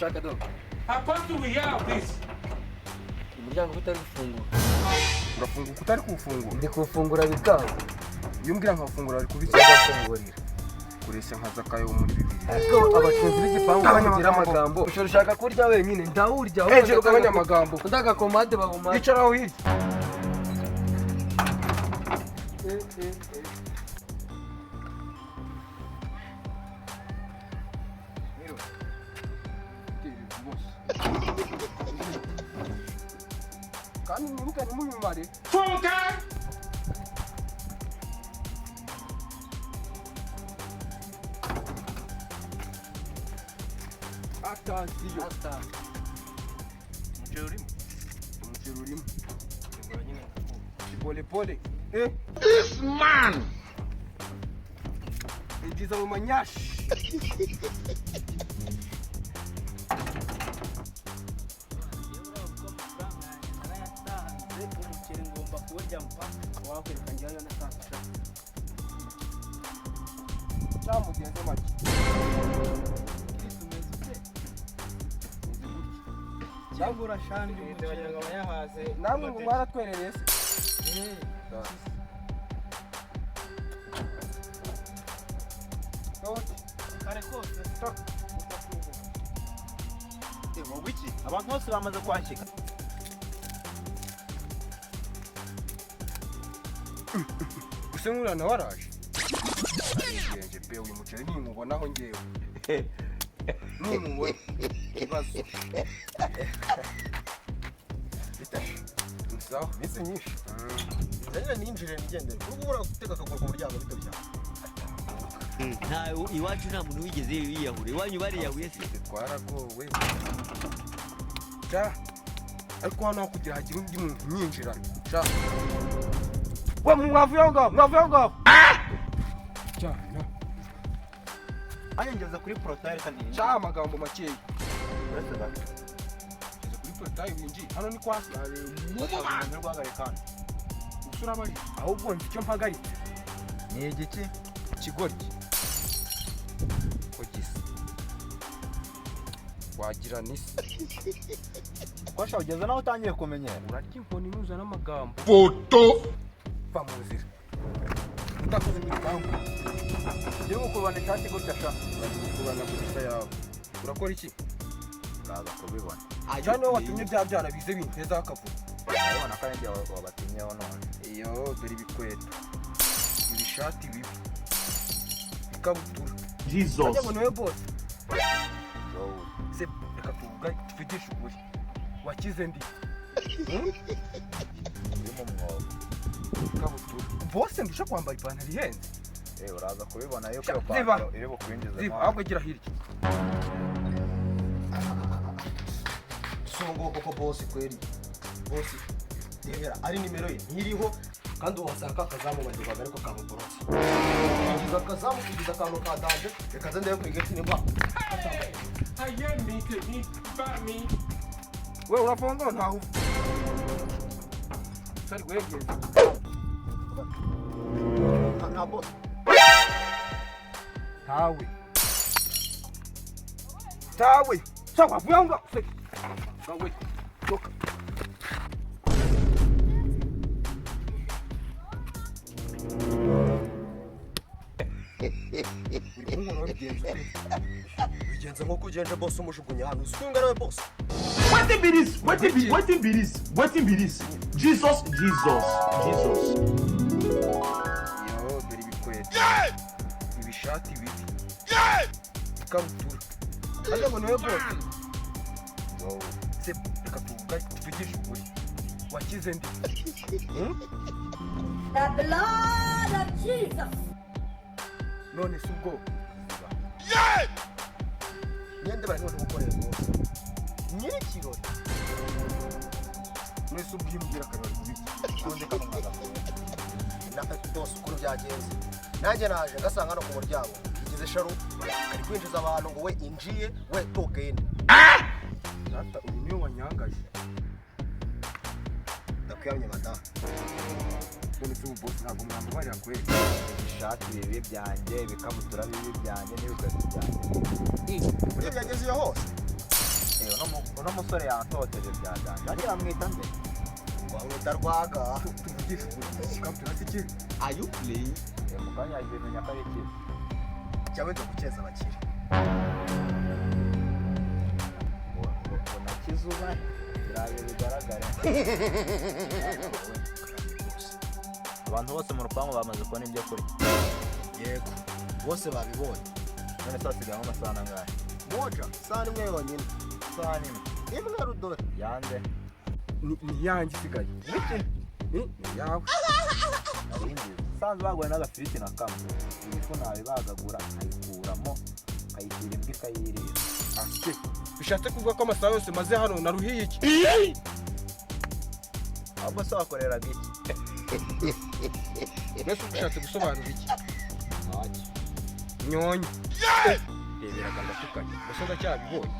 urashaka do Apart we have this. umuryango utari gufungura urafunguka utari kuwufungura ndi kuwufungura bikanga iyo mbwira nkafungura ari kubitsa bagafungurira kureshya nkaza kayo muri bibiri ariko abacuruzi b'igipangu bagira amagambo ushaka kurya wenyine ndawurya hejuru ugabanya amagambo ndagakomade babumara yicaraho hirya kandi mwibuke ntimuyumare Funka! atasiyo umuceri urimo polepole This man! injiza mu manyashi cyamugenze make cyangwa shandi umuceri yahaze namwe ngo mwaratwerereye se kare kose wiki abantu bose bamaze kwakira gusa nk'urana waraje arigenje pe uyu muceri nimubonaho ngewe nimubona ikibazo sawa iminsi myinshi nzanye ninjire nigendere kuko ubura gutega akaguru ku muryango bitabye nta iwacu nta muntu wigeze yiyahura iwanyu bariyahuye se twaragowe ja ariko hano kugira hagira undi muntu nyinjira ja wa mwavuye ngaho ja ayengeza kuri porotare kandi ja amagambo makeya uretse bake kuri porotare winji hano ni kwasi mu rw'agarekano usura bari ahubwo icyo mpagaritse ni igiki ikigoryi ko gisa wagira nisi kwasha ugeze naho utangiye kumenyera urarya inkoni nuza n'amagambo Photo! va mu nzira utakoze mu gipangu ngiye gukubana ishati gutya sha urabona gusa yawe urakora iki uraza kubibona cyane niwe watumye bya byana bize binteza akavuga urabona ko ari wabatumyeho none iyo dore ibikweto ibishati bibi ikabutura Jesus! ajya ngo niwe bose se reka tuvugishe ukuri wakize ndi uri mu mwobo ikabutura bose ndusha kwambara ipantaro ihenze uraza kubibona yuko Ziba. iyo pantaro iri bukwinjize ziba ahubwo gira hirya songo koko bosi kweri bosi debera ari nimero ye ntiriho kandi uwasanga akazamu bagirwaga ariko kamuborotse kugiza akazamu kugiza akantu ka danje reka ze ndebe kwigeti nimba me. we urafonga ntaho sari gwegeze nta bosi tawe sawa vuanga sawa toka bigenze nko kugenje bosi umujugunya hano usunga nawe bosi Wetin be this? Wetin be this? Jesus! yo dore ibikweto ibishati bibi ikabutura ajya ngo niwe bose se reka tuvugishe ukuri wakize ndi The blood of Jesus. none si ubwo nyende bari none gukorera bosi nyiri kirori mwese ubwimbwira akarori kubiki kunze kamamaza na bosi ukuntu byagenze nanjye naje ngasanga no ku muryango igize sharu ari kwinjiza abantu ngo we injiye we tokende data uyu niwe wanyangaje ndakuyamye madamu none si ubu bosi ntabwo mwambabarira kweri ishati bibi byanjye ibikabutura bibi byanjye n'ibikweto byanjye burya byageze iyo hose uno musore yantoteje byajyanye bajya bamwita nde wamwita rwaga tuvugishe ukuri kampani si iki Are you playing? mu kanya yagiye menya ko ari iki cyawe cyo gukeza abakire ngo nakizuba biraye bigaragara abantu bose mu rupangu bamaze kubona ibyo kurya yego bose babibonye none se hasigayemo amasaha angahe moja saa imwe yonyine isaha n'imwe imwe rudore yande ni yanjye isigaye ni yawe naringize usanzwe baguye n'agafiriti na kamwe ibifu nabibagagura nkayikuramo nkayishyira imbwa ikayirira asike bishatse kuvuga ko amasaha yose maze hano naruhiye iki ahubwo se wakoreraga iki mbese ushatse gusobanura iki ntacyo nyonyi reberaga ndatukanye gusa ndacyabibonye